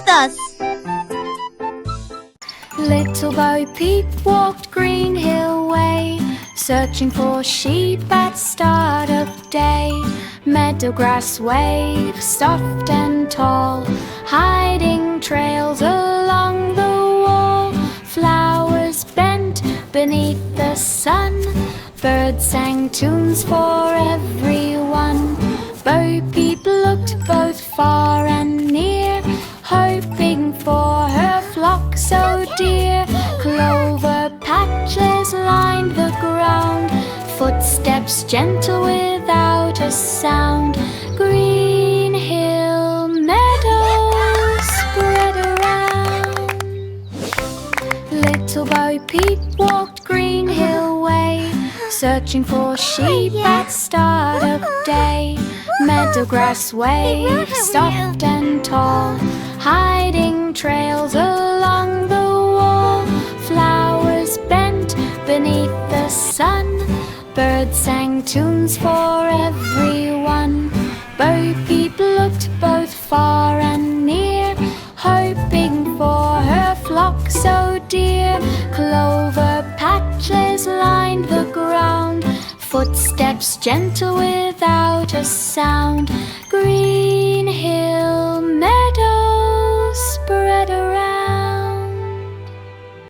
with us. Little Bo Peep walked Greenhill way, searching for sheep at start of day. Meadow grass waved soft and tall, hiding trails along the wall. Flowers bent beneath the sun, birds sang tunes for everyone. Bo Peep looked both far and near, hoping for her flock so dear. Clover patches lined the ground, footsteps gentle without a sound. Greenhill Meadow spread around. Little Bo Peep walked Greenhill way, searching for sheep at start of day. Meadow grass waved soft and tall, hiding trails along the wall. Flowers bent beneath the sun, birds sang tunes for everyone. Bo Peep looked both far and near, hoping for her flock so dear. Clover patches lined the ground, footsteps gentle without a sound. Greenhill Meadow spread around.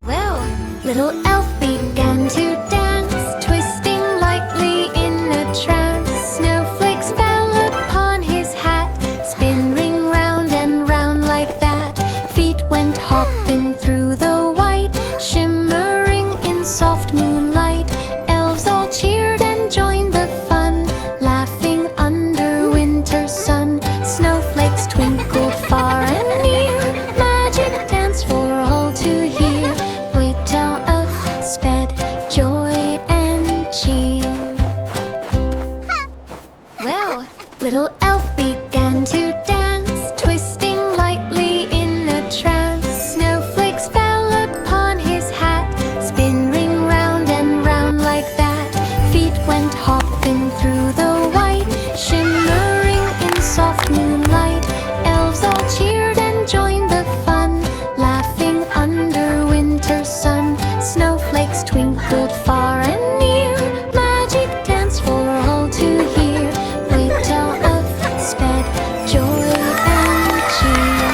Well, little elf began to dance, twisting lightly in a trance. Snowflakes fell upon his hat, spinning round and round like that. Feet went hopping through the white, shimmering in soft moonlight. Elves all cheered and joined the fun, laughing under winter's sun. Snowflakes twinkled far and near, magic dance for all to hear. Little elf sped joy and cheer. Well, little elf began to dance, twisting lightly in a trance. Snowflakes fell upon his hat, spinning round and round like that. Feet went hopping through the white, shimmering in soft moonlight. Elves all cheered and joined the fun, laughing under winter's sun. Snowflakes twinkled far and near, magic dance for all to hear. Little elf sped joy and cheer.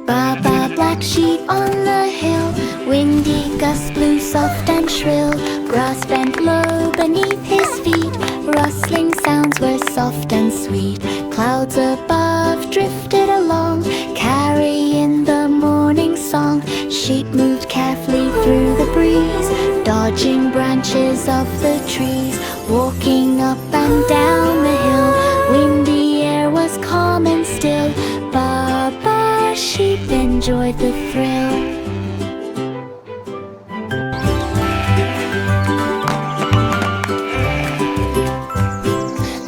Baba, black sheep on the hill, windy gusts blew soft and shrill. Grass bent low beneath his feet, rustling sounds were soft and sweet. Clouds above drifted along, carrying the morning song. Sheep moved carefully through the breeze, dodging branches of the trees. Walking up and down the hill, windy air was calm and still. Baba sheep enjoyed the thrill.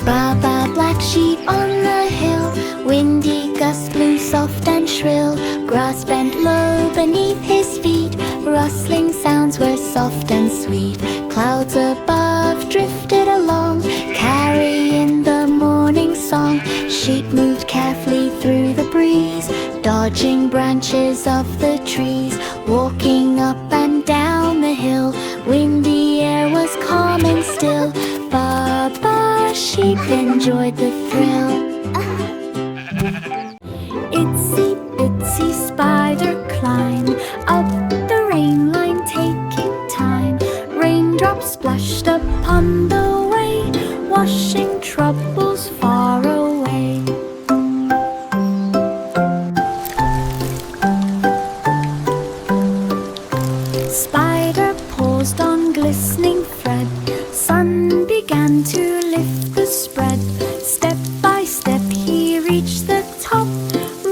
Baba, black sheep on the hill, windy gusts blew soft and shrill. Grass bent low beneath his feet, rustling sounds were soft and sweet. Clouds above drifted along, carrying the morning song. Sheep moved carefully through the breeze, dodging branches of the trees. Walking up and down the hill, windy air was calm and still. Baba sheep enjoyed the thrill. Itsy bitsy spider climb up the rain line, taking time. Raindrops splashed upon the way, washing troubles far away. Spider paused on glistening thread, sun began to lift the spread. Step by step he reached the top,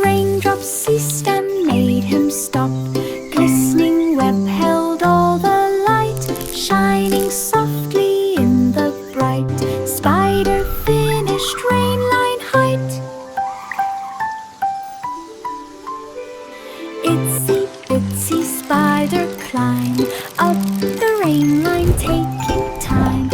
raindrops ceased and made him stop. Glistening web held all the light, shining softly in the bright. Spider finished rain line height. Itsy bitsy spider climb up the rain line, taking time.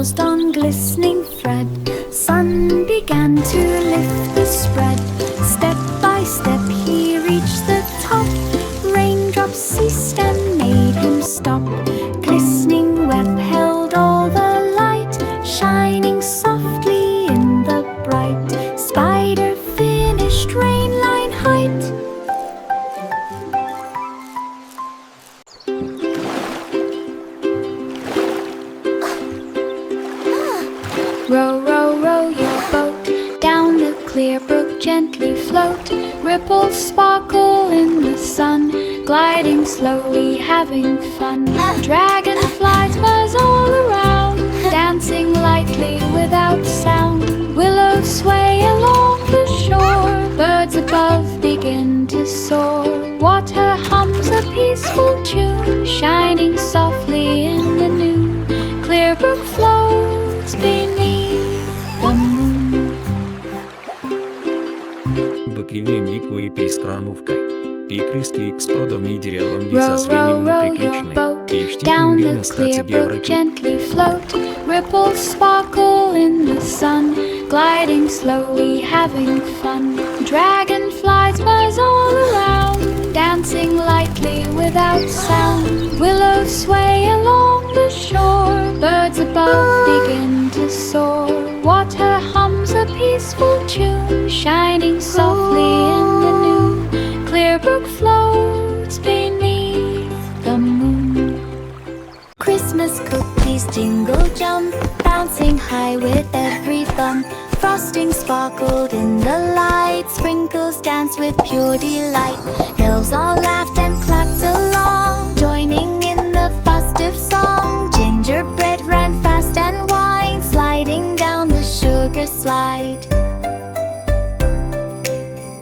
paused on glistening thread. Sun began to lift the spread. Step by step he reached the top. Raindrops ceased and made him stop. Glistening web held all the light, shining softly in the bright. Spider finished rain line height. Row, row, row your boat down the clear brook, gently float. Ripples sparkle in the sun, gliding slowly, having fun. Dragonflies buzz all around, dancing lightly without sound. Willows sway along the shore, birds above begin to soar. Water hums a peaceful tune, shining softly in the noon. Clear brook floats beneath the moon. Быкиный Мик выпей с крамовкой. Икрыский икс продавний деревом Row, со row, свиньями row your приключной. boat И в down тихом the clear brook, евроки. gently float. Ripples sparkle in the sun, gliding slowly, having fun. Dragonflies buzz all around, dancing lightly without sound. Willows sway along the shore, birds above begin to soar. Water hums a peaceful tune, shining softly in the noon. Clear brook floats beneath the moon. Christmas cookies jingle jump, bouncing high with every thump. Frosting sparkled in the light, sprinkles danced with pure delight. Elves all laughed and clapped along, joining in the festive song. Gingerbread ran fast and wide, sliding down the sugar slide.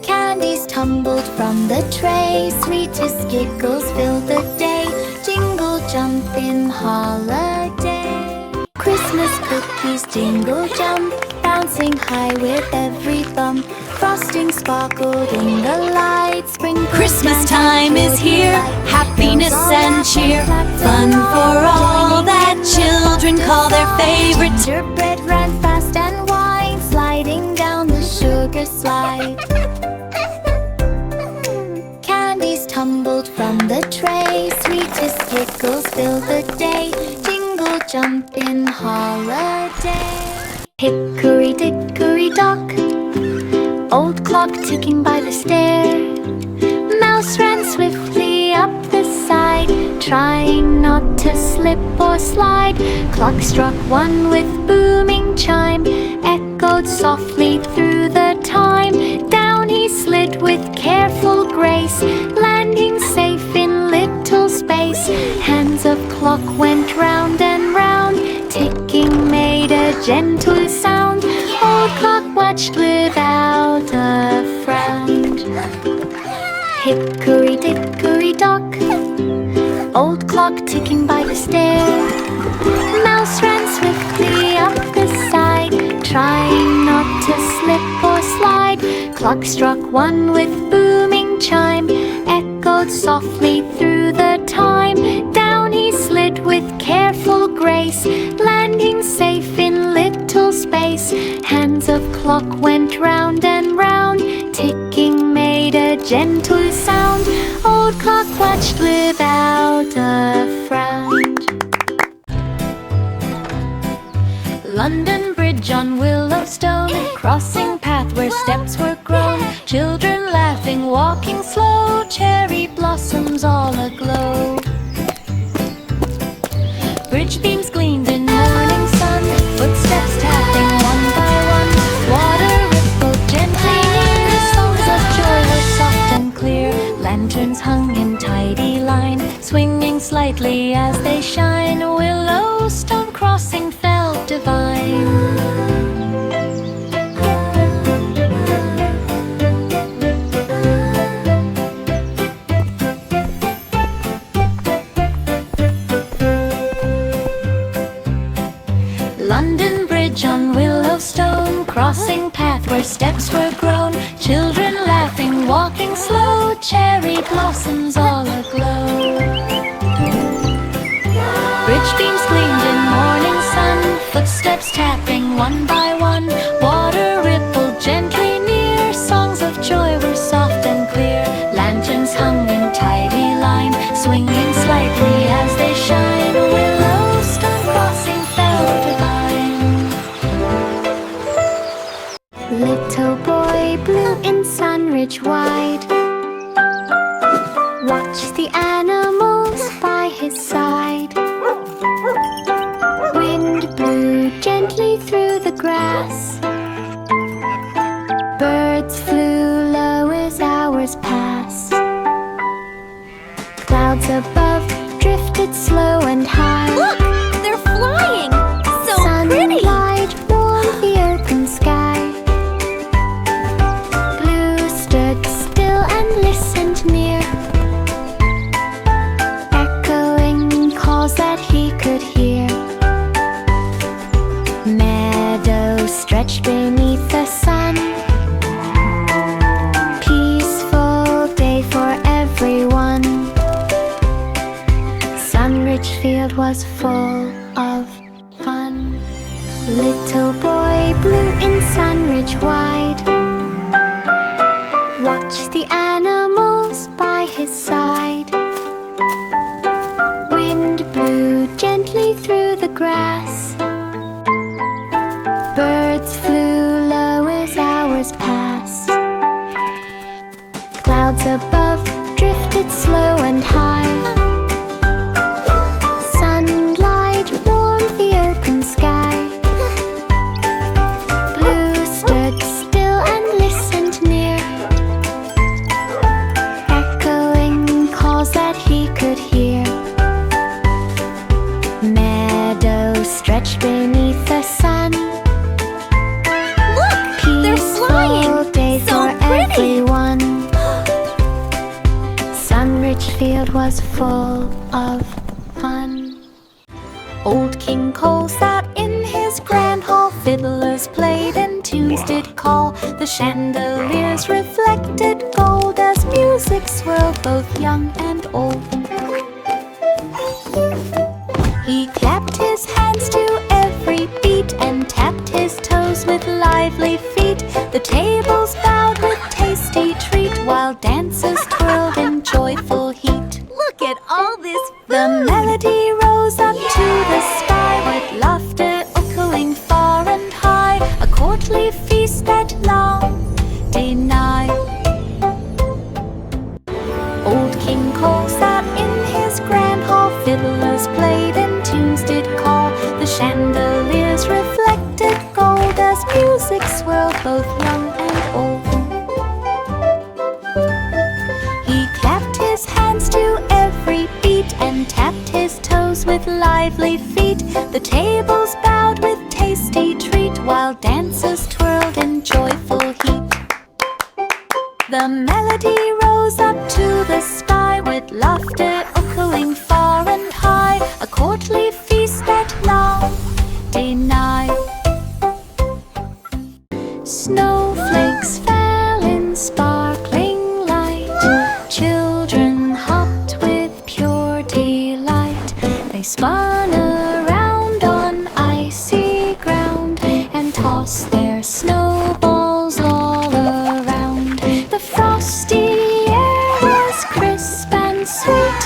Candies tumbled from the tray, sweetest giggles filled the day. Jingle jump in holiday. Christmas cookies jingle jump, bouncing high with every thump. Frosting sparkled in the light, sprinkles Christmas time is here, happiness and cheer, fun for all that children call their favorite. Gingerbread ran fast and wide, sliding down the sugar slide. Candies tumbled from the tray, sweetest giggles filled the day. Jingle jump in holiday. Hickory dickory dock, old clock ticking by the stair. Mouse ran swiftly up the side, trying not to slip or slide. Clock struck one with booming chime, echoed softly through the time. Down he slid with careful grace, landing safe in little space. Hands of clock went round and round, ticking made a gentle sound. Old clock watched without a frown. Hickory dickory dock, old clock ticking by the stair. Mouse ran swiftly up the side, trying not to slip or slide. Clock struck one with booming chime, echoed softly through the time. Down he slid with careful grace, landing safe in little space. Hands of clock went round and round, ticking made a gentle sound. Old clock watched without a frown. London Bridge on Willowstone, crossing path where steps were grown. Children laughing, walking slow, cherry blossoms all aglow. Bridge beams gleamed in morning sun, footsteps tapping one by one. Water rippled gently near, songs of joy were soft and clear. Lanterns hung in tidy line, swinging slightly as they shine. Willowstone crossing felt divine. London Bridge on Willowstone, crossing path where steps were grown. Children laughing, walking slow, cherry blossoms all aglow. Bridge beams gleamed in morning sun, footsteps footsteps tapping one by one. Water rippled gently near. Songs of joy were soft and clear. Lanterns hung in tidy line, swinging slightly as they shine. A willow stone crossing fell divine. Little boy blue in Sunridge wide, watch the animals by his side. Wind blew gently through the grass. Birds flew low as hours passed. Clouds above drifted slow and high. Look! They're flying! So pretty! Sunlight warmed the open sky. Blue stood still and listened near, echoing calls that he could hear. Meadow stretched beneath the sun. Peaceful day for everyone. Sunridge Field was full of fun. Little boy blue in Sunridge wide, watch the animals by his side. Wind blew gently through the grass. Birds flew low as hours passed. Clouds above drifted slow and high. Sunlight warmed the open sky. Blue stood still and listened near, echoing calls that he could hear. Meadow stretched beneath the sun. Look! They're flying! Peaceful day So for pretty! everyone. Sunridge Field was full of fun. Old King Cole sat in his grand hall. Fiddlers played and tunes did call. The chandeliers reflected gold as music swirled both young and old. He clapped his hands to every beat and tapped his toes with lively feet. The tables bowed with tasty treat while dancers twirled in joyful heat. Look at all this The food! melody rose up to the sky with laughter echoing far and high. A courtly feast that long denied. Old King Cole sat in his grand hall. Fiddlers played and tunes did call. The chandeliers reflected gold as music swirled both young and old. He clapped his hands to every beat and tapped his toes with lively feet. The tables bowed with tasty treat while dancers twirled in joyful heat. The melody rose up to the sky with laughter echoing far and high. A courtly feast that long denied. Snowflakes fell in sparkling light. Children hopped with pure delight. They spun around on icy ground and tossed their snowballs all around. The frosty air was crisp and sweet.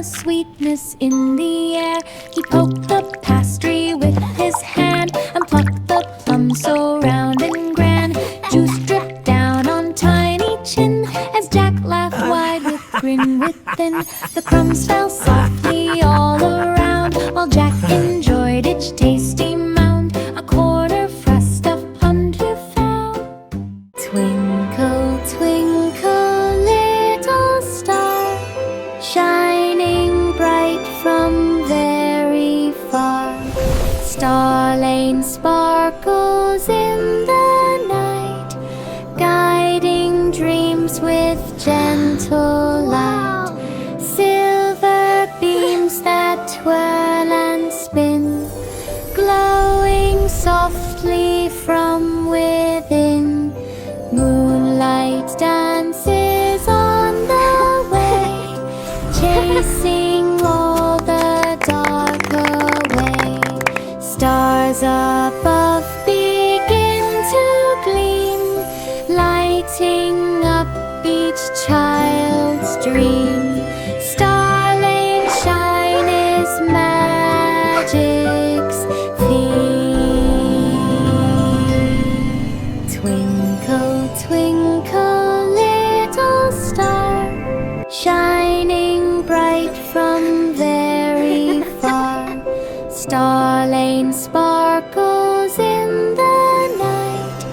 the sweetness in the air. He poked the pastry with his hand and plucked the plum so round and grand. Juice dripped down on tiny chin as Jack laughed wide with grin within. The crumbs fell softly all around while Jack enjoyed each tasty mound. A quarter thrust of plum to found. Twinkle, twinkle, little star, shining bright from very far. Star Lane sparkles in the night, guiding dreams with gentle light. Silver beams that twirl and spin, glowing softly from within. Moonlight dances on the way, chasing all the dark away. Stars above begin to gleam, lighting up each child's dream. Star Lane shine is magic's theme. Twinkle, twinkle, little star, shining bright from very far. Star Lane sparkles in the night,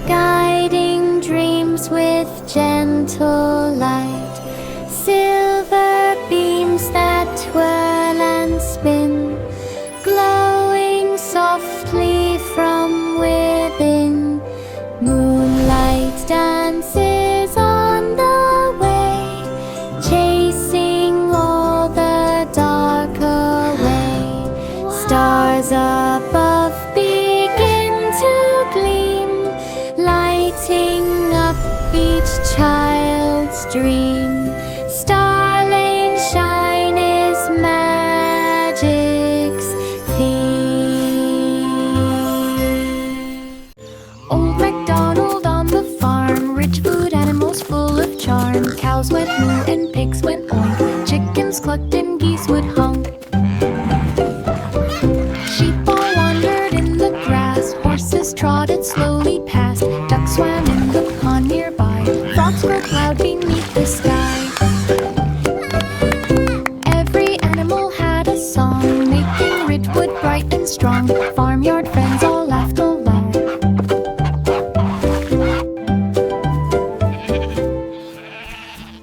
guiding dreams with gentle light. Silver beams that twirl and spin, glowing softly from within. Moonlight dances on the way, chasing all the dark away. Stars above begin to gleam, lighting up each child's dream. Star Lane shine is magic's theme. Old MacDonald on the farm, rich food animals full of charm. Cows went moo and pigs went oink, chickens clucked and geese would honk. Sheep all wandered in the grass, horses trotted slowly past. Ducks swam in the pond nearby, frogs croaked loud beneath the sky. Every animal had a song, making Ridgewood bright and strong. Farmyard friends all laughed aloud.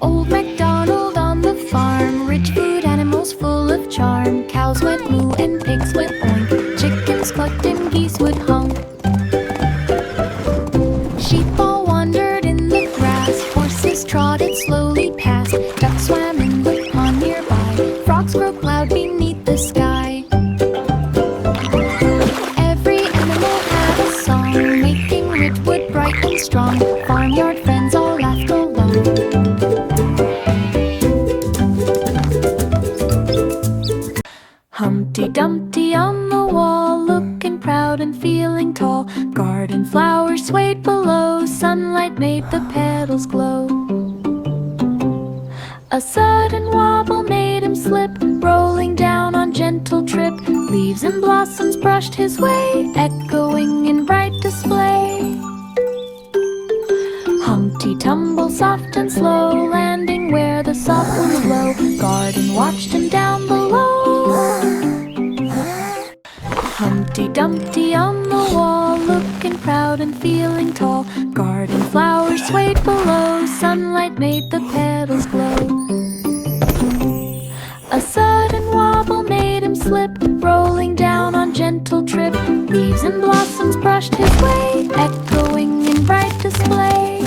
Old MacDonald on the farm, rich food animals full of charm. Cows went moo and pigs went oink, chickens clucked and geese would honk. Sheep all wandered in the grass, horses trotted slowly past. Ducks swam in the pond nearby, frogs croaked loud beneath the sky. Every animal had a song, making Ridgewood bright and strong. Farmyard friends all laughed aloud. Humpty Dumpty on the wall, looking proud and feeling tall. Garden flowers swayed below, sunlight made the petals glow. A sudden wobble made him slip, rolling down on gentle trip. Leaves and blossoms brushed his way, echoing in bright display. Humpty tumbled soft and slow, landing where the soft winds blow. Garden watched him down below. Humpty Dumpty on the wall, looking proud and feeling tall. Garden flowers swayed below, sunlight made the petals glow. A sudden wobble made him slip, rolling down on gentle trip. Leaves and blossoms brushed his way, echoing in bright display.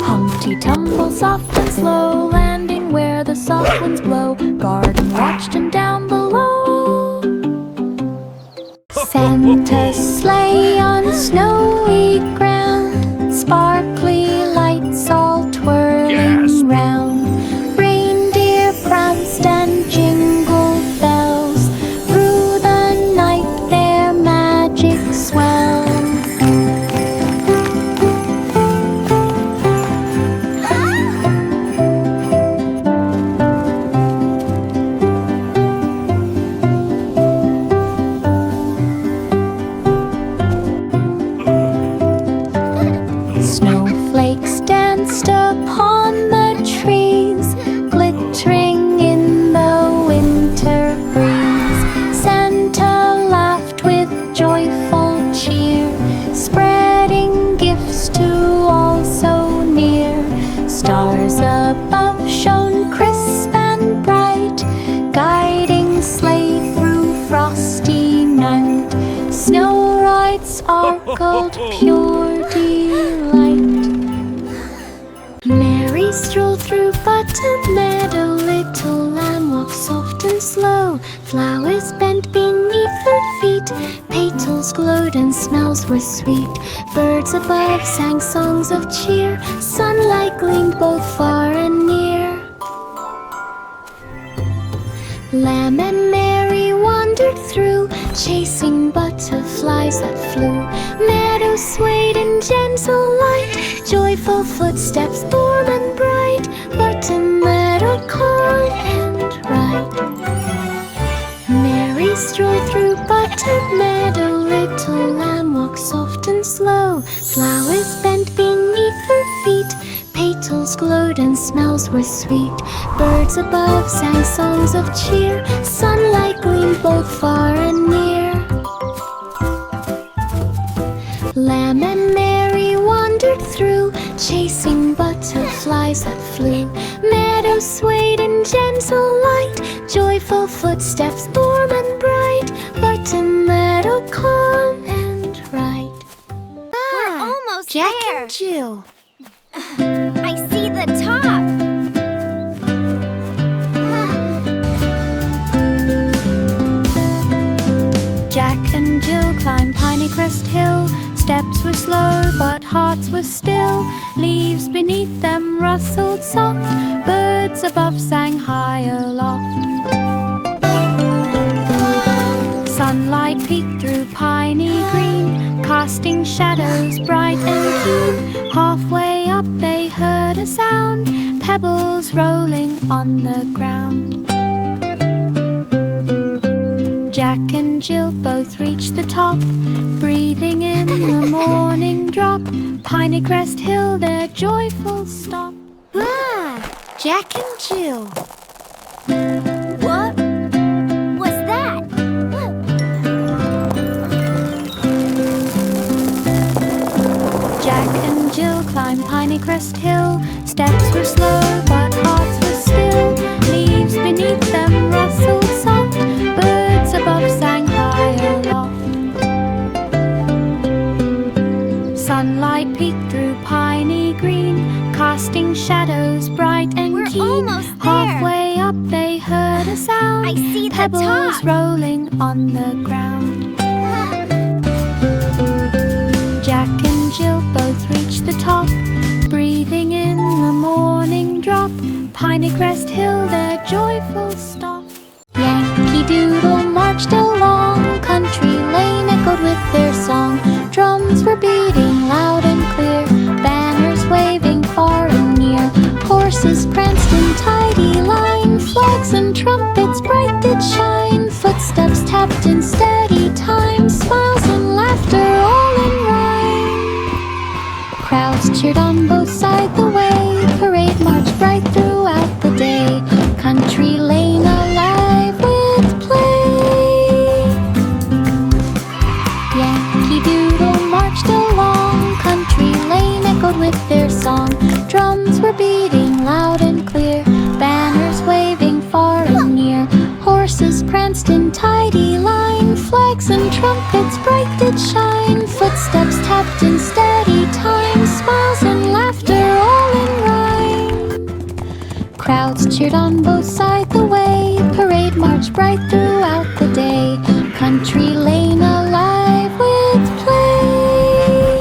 Humpty tumbled soft and slow, landing where the soft winds blow. Garden watched him down below. Santa's sleigh on snowy ground, sparkly lights all twirling round. Reindeer pranced and jingled bells, through the night their magic swells. spring in the winter breeze. Santa laughed with joyful cheer, spreading gifts to all so near. Stars above shone crisp and bright, guiding sleigh through frosty night. Snow white sparkled pure delight. Mary strolled through Button Meadow, little lamb walked soft and slow. Flowers bent beneath her feet, petals glowed and smells were sweet. Birds above sang songs of cheer, sunlight gleamed both far and near. Lamb and Mary wandered through, chasing butterflies that flew. Meadows swayed in gentle light, joyful footsteps warm and bright. Button Meadow calm and right. Mary strolled through Button Meadow, little lamb walked soft and slow. Flowers bent beneath her feet, petals glowed and smells were sweet. Birds above sang songs of cheer, sunlight gleamed both far and near. Lamb and Mary wandered through, chasing butterflies that flew. Meadows swayed in gentle light, joyful footsteps warm and bright. Button Meadow calm and right. We're almost Jack there. and Jill. I see the top. Jack and Jill climbed Piney Crest Hill. Steps were slow, but hearts were still. Leaves beneath them rustled soft, birds above sang high aloft. Sunlight peeked through piney green, casting shadows bright and keen. Halfway up they heard a sound, pebbles rolling on the ground. Jack and Jill both reached the top, breathing in the morning drop. Piney Crest Hill, their joyful stop. Jack and Jill. What was that? Jack and Jill climbed Piney Crest Hill. Steps were slow, but hearts were still. Leaves beneath them rustled soft, birds above sang high aloft. Sunlight peeked through piney green, casting shadows bright and We're keen. almost there. Halfway up they heard a sound, I see the pebbles top. rolling on the ground. Jack and Jill both reached the top, breathing in the morning drop. Piney Crest Hill, their joyful stop. Yankee Doodle marched along, country lane echoed with their song. Drums were beating loud and clear, banners waving far and near. Horses pranced in tidy line, flags and trumpets bright did shine. Footsteps tapped in steady time, smiles and laughter all in rhyme. Crowds cheered on both sides the way, parade marched bright throughout the day. Country lane alive with play. Yankee Doodle marched along, country lane echoed with their song. Drums were beating loud and clear, banners waving far and near. Horses pranced in tidy line, flags and trumpets bright did shine. Footsteps tapped in steady time, smiles and laughter all in rhyme. Crowds cheered on both sides the way, parade marched bright throughout the day. Country lane alive with play.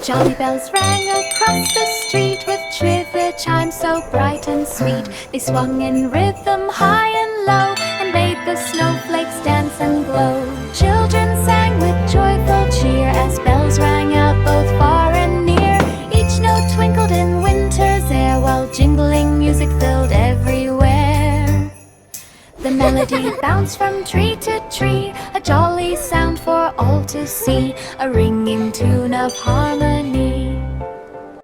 Jolly bells rang across the street with trivia chimes so bright and sweet. They swung in rhythm high and low and made the snowflakes dance and glow. Children sang with joyful cheer as bells rang out both far and near. Each note twinkled in winter's air while jingling music filled everywhere. The melody bounced from tree to tree, a jolly sound for all to see, a ringing tune of harmony.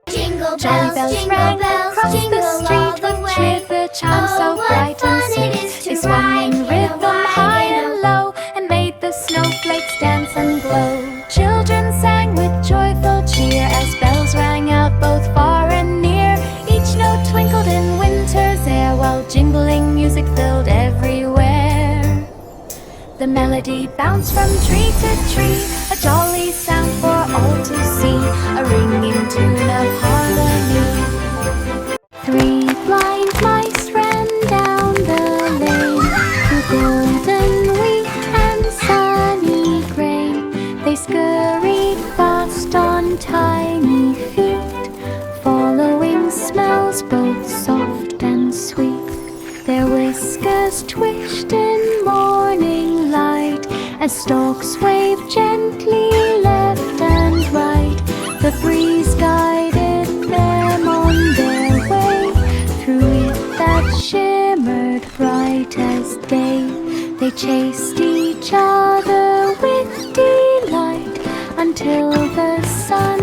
Jingle Jingle Jolly bells, bells rang across the jingle all street the with way. cheer chimes so Oh, what bright and fun sweet. it is to They swung in ride in a rhythm high wagon. and low and made the snowflakes dance and glow. Children sang with joyful cheer as bells rang out both far and near. Each note twinkled in winter's air while jingling music filled everywhere. The melody bounced from tree to tree, a jolly sound for all to see, a ringing tune of harmony. Three blind mice ran down the lane through golden wheat and sunny grain. They scurried fast on tiny feet, following smells both soft and sweet. Their whiskers twitched in morning light as stalks waved gently left and right. The breeze guided them on their way through it that shimmered bright as day. They chased each other with delight until the sun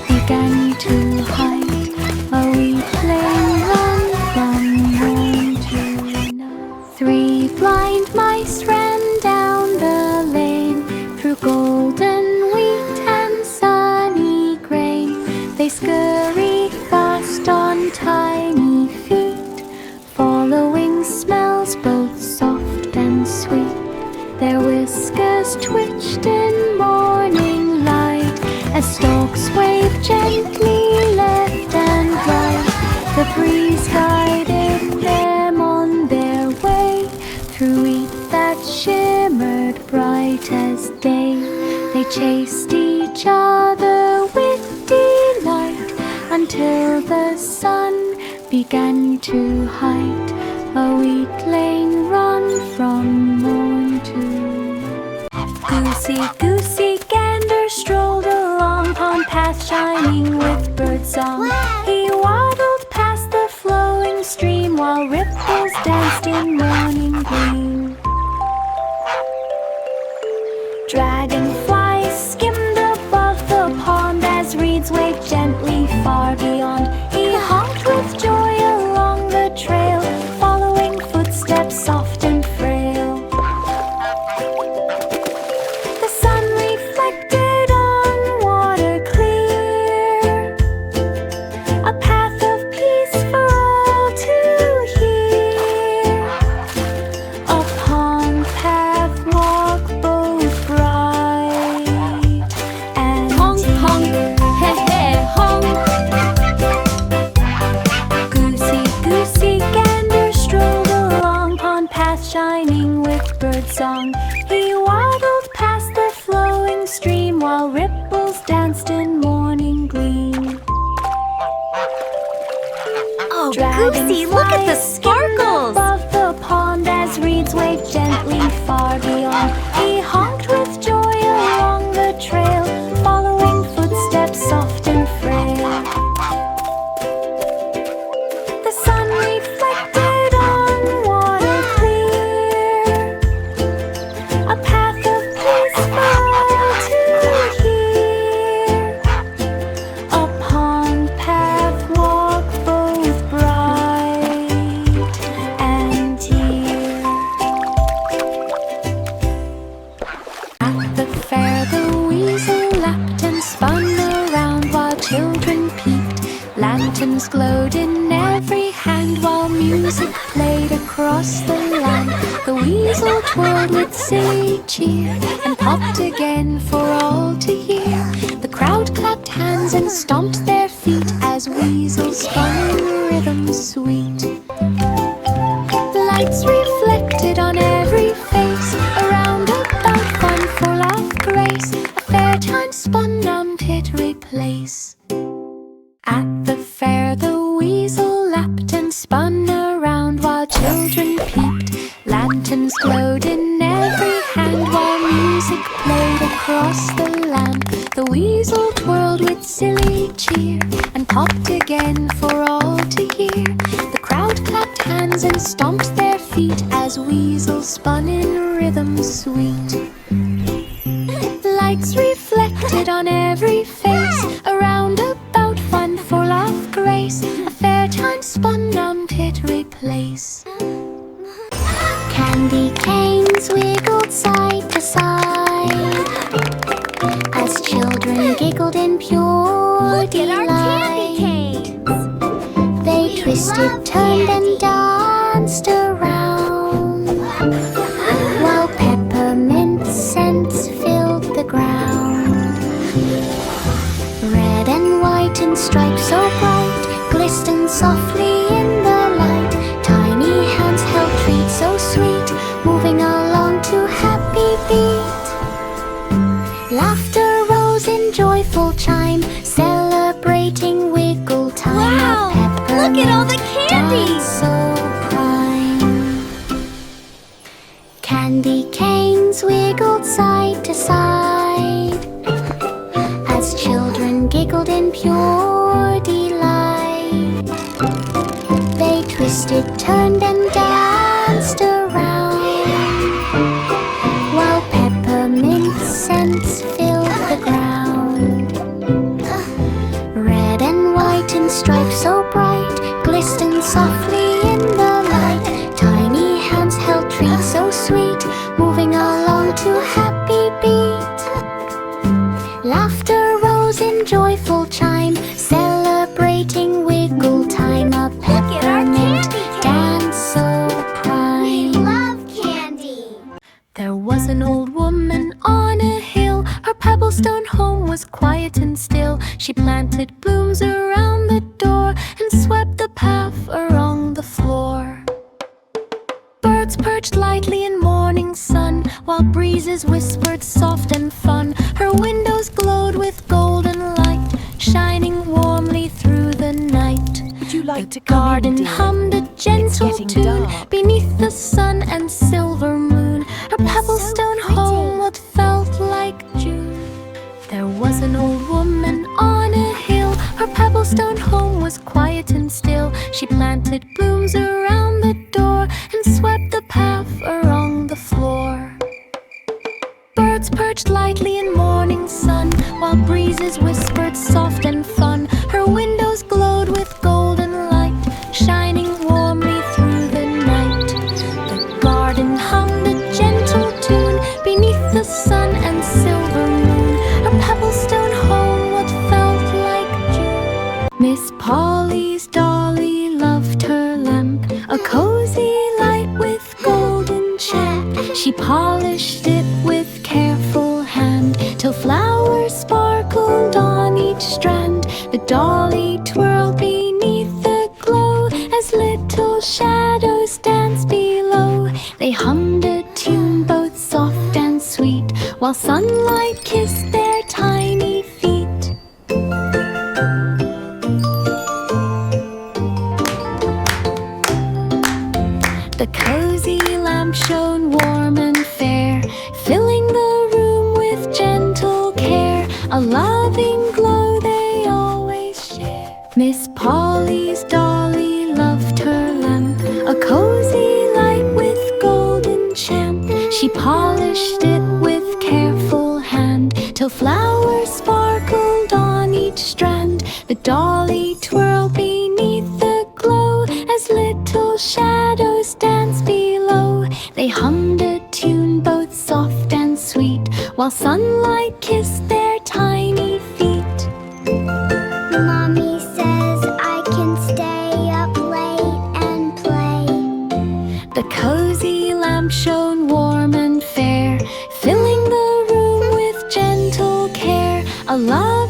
began to hide. A wee plain run from morn to night. Three blind mice ran down the lane through golden wheat and sunny grain. They scurried fast on tiny feet, following smells both soft and sweet. Their whiskers twitched in morning light as stalks waved gently left and right. The breeze guided them on their way through wheat that shimmered bright as day. They chased each other with delight until the sun began to hide. A wheat lane run from morn to night. Goosey, goosey, gander strolled along pond path shining with birdsong. He waddled past the flowing stream while ripples danced in morning gleam. Dragonflies skimmed above the pond as reeds waved gently far beyond. He honked with joy along the trail, following footsteps soft and frail. The sun reflected on water clear, a path of peace for all to hear. A pond path walk both bright and honk, honk, he he, honk. Goosey, goosey, gander strolled along pond path shining with birdsong. He waddled past the flowing stream while ripples danced in morning gleam. Oh, Goosey, look at the sparkles! Above the pond as reeds waved gently far beyond. He honked with joy along the trail, following footsteps soft and frail. The sun reflected on water clear, a path of peace for all to hear. A pond path walk both bright and dear. At the fair the weasel lapped and spun around while children peeped. Lanterns glowed in every hand while music played across the land. The weasel twirled with silly cheer and popped again for all to hear. The crowd clapped hands and stomped their feet as weasel spun in rhythm sweet. Lights reflected on every face, a roundabout fun full of grace, a fair time spun on Tittery Place. At the fair the weasel lapped and spun around while children peeped. Lanterns glowed in every hand while music played across the land. The weasel twirled with silly cheer and popped again for all to hear. The crowd clapped hands and stomped their feet as weasel spun in rhythm sweet. Lights reflected on every face, a roundabout fun full of grace. it replace? Candy canes wiggled side to side as children giggled in pure Look at our candy delight. canes! They twisted, turned, and danced around while peppermint scents filled the ground. Red and white and stripes so bright glistened softly in the light. Tiny hands held treats so sweet, moving along to happy beat. Laughter rose in joyful chime, celebrating wiggle time. Wow! Look at all the candy! Dance so prime. Candy canes wiggled side to side as children giggled in pure delight. They twisted, turned, and danced around while peppermint scents filled the ground. Red and white and stripes so bright glistened softly in the light. Tiny hands held treats so sweet, moving along to happy beat. Laughter rose in joyful chime, celebrating wiggle time. A peppermint dance so prime. Love candy! There was an old woman on a hill. Her pebblestone home was quiet and still. She planted blooms around the door and swept the path along the floor. Birds perched lightly in morning sun, while breezes whispered soft and fun. Her windows glowed with golden light, shining warmly through the night. Would you like The to come in, garden dear? hummed a gentle getting tune dark. beneath the sun and silver moon. Her pebblestone pretty. home what felt like June. There was an old woman on a hill. Her pebblestone home was quiet and still. She planted blooms around the door and swept the path along the floor. Birds perched lightly in morning sun, while breezes whispered soft and fun. Her windows glowed with golden light, shining warmly through the night. The garden hummed a gentle tune beneath the sun and silver moon. Her pebblestone home what felt like June. Miss Polly's dolly loved her lamp, a cozy light with golden champ. She polished it with careful hand till flowers sparkled on each strand. The dolly twirled beneath the glow as little shadows danced below. They hummed a tune both soft and sweet, while sunlight kissed their tiny feet. The cozy lamp shone warm and fair, filling the room with gentle care. A loving glow they always share. Miss Polly's dolly loved her lamp, a cozy light with golden champ. She polished it with careful hand till flowers sparkled on each strand. The dolly twirled beneath the glow as little shadows danced below. They hummed a tune both soft and sweet, while sunlight kissed their tiny feet. Mommy says I can stay up late and play. The cozy lamp shone warm and fair, filling the room with gentle care. A love